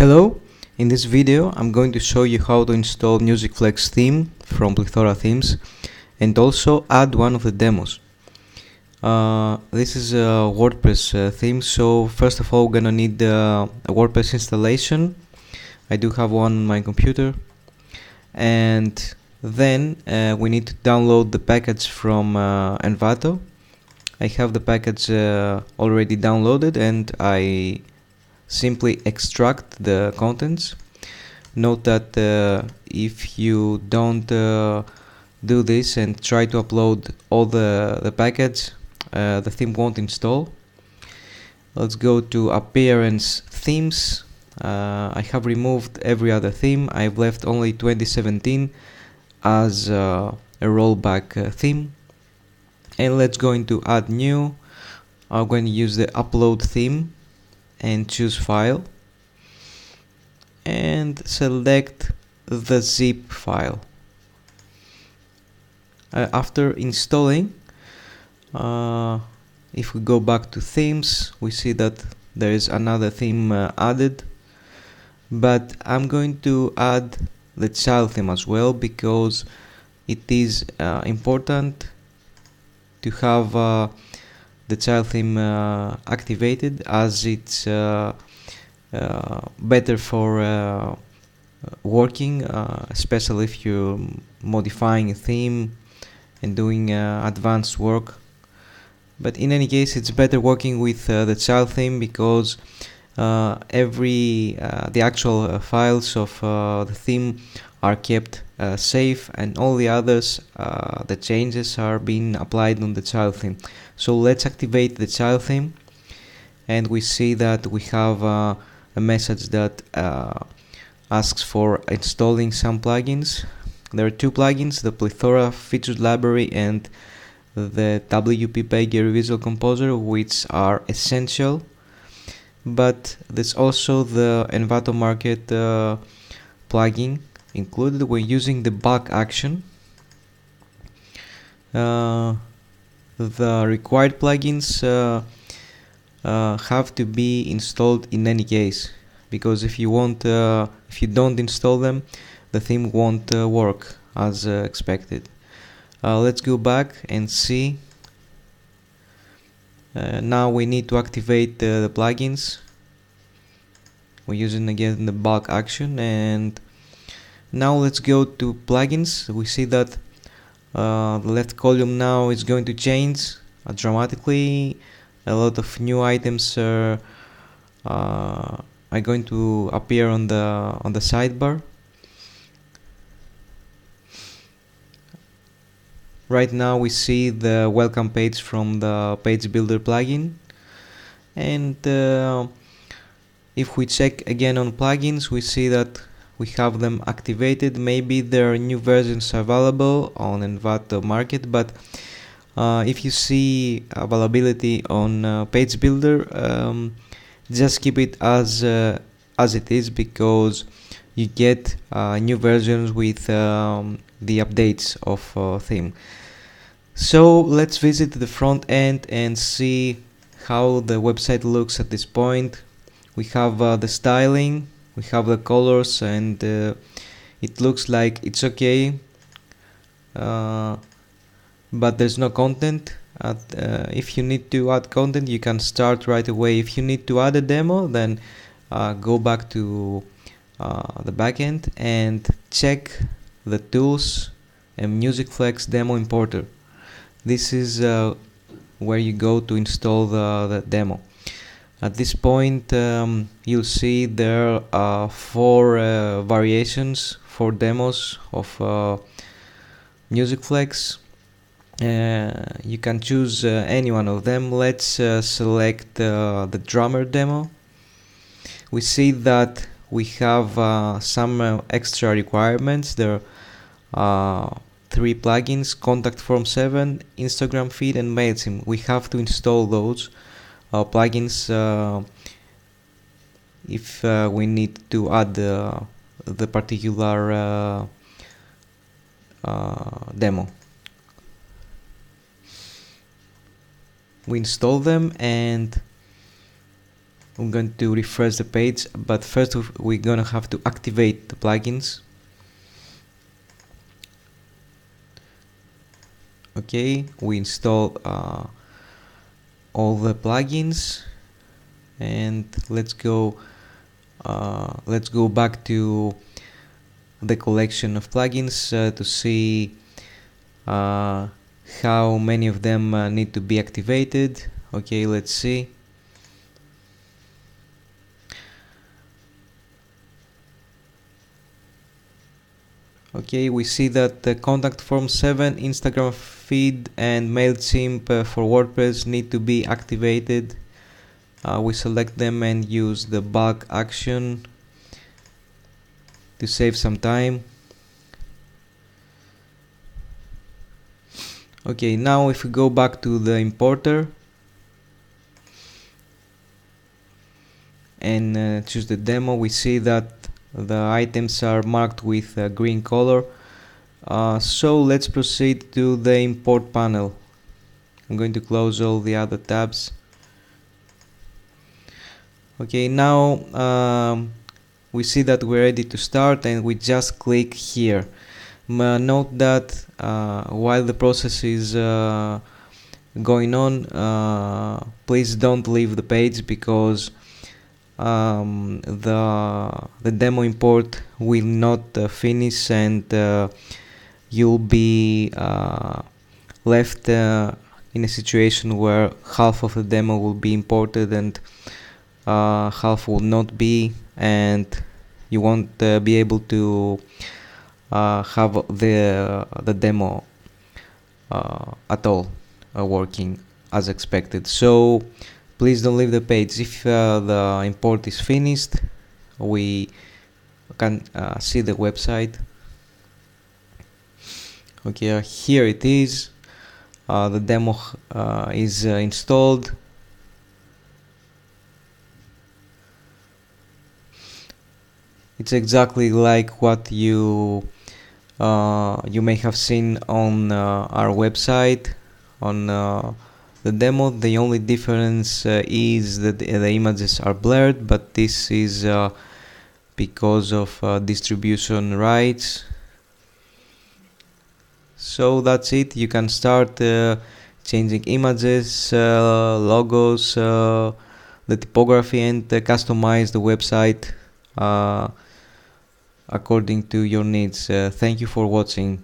Hello, in this video I'm going to show you how to install MusicFlex theme from Plethora themes and also add one of the demos. This is a WordPress theme, so first of all we're gonna need a WordPress installation. I do have one on my computer, and then we need to download the package from Envato. I have the package already downloaded and I simply extract the contents. Note that if you don't do this and try to upload all the package, the theme won't install. Let's go to Appearance Themes. I have removed every other theme. I've left only 2017 as a rollback theme. And let's go into Add New. I'm going to use the Upload theme and choose File and select the zip file. After installing, if we go back to themes, we see that there is another theme added, but I'm going to add the child theme as well because it is important to have the child theme activated, as it's better for working, especially if you're modifying a theme and doing advanced work. But in any case, it's better working with the child theme because the actual files of the theme are kept safe, and all the others, the changes are being applied on the child theme. So let's activate the child theme, and we see that we have a message that asks for installing some plugins. There are two plugins, the Plethora Featured Library and the WP Pager Visual Composer, which are essential. But there's also the Envato Market plugin included. We're using the bulk action. The required plugins have to be installed in any case, because if you don't install them, the theme won't work as expected. Let's go back and see. Now we need to activate the plugins. We're using again the bulk action, and now let's go to plugins. We see that the left column now is going to change dramatically. A lot of new items are going to appear on the sidebar. Right now we see the welcome page from the page builder plugin, and if we check again on plugins, we see that we have them activated. Maybe there are new versions available on Envato Market, but if you see availability on page builder, just keep it as it is, because you get new versions with the updates of theme. So let's visit the front end and see how the website looks at this point. We have the styling, we have the colors, and it looks like it's okay, but there's no content. If you need to add content, you can start right away. If you need to add a demo, then go back to the backend and check the tools and MusicFlex demo importer. This is where you go to install the demo. At this point, you'll see there are four variations, 4 demos of MusicFlex. You can choose any one of them. Let's select the drummer demo. We see that we have some extra requirements. There are 3 plugins: Contact Form 7, Instagram Feed, and MailChimp. We have to install those plugins if we need to add the particular demo. We install them, and I'm going to refresh the page, but first we're gonna have to activate the plugins. Okay, we install all the plugins, and let's go back to the collection of plugins to see how many of them need to be activated. Okay, let's see. Okay, we see that the contact form 7, Instagram feed, and MailChimp for WordPress need to be activated. We select them and use the bulk action to save some time. Okay, now if we go back to the importer and choose the demo, we see that the items are marked with a green color. So let's proceed to the import panel. I'm going to close all the other tabs. Okay, now we see that we're ready to start, and we just click here. Note that while the process is going on, please don't leave the page, because the demo import will not finish, and you'll be left in a situation where half of the demo will be imported and half will not be, and you won't be able to have the demo at all working as expected. So please don't leave the page. If the import is finished, we can see the website. Okay, here it is. The demo is installed. It's exactly like what you may have seen on our website on the demo. The only difference is that the images are blurred, but this is because of distribution rights. So that's it. You can start changing images, logos, the typography, and customize the website according to your needs. Thank you for watching.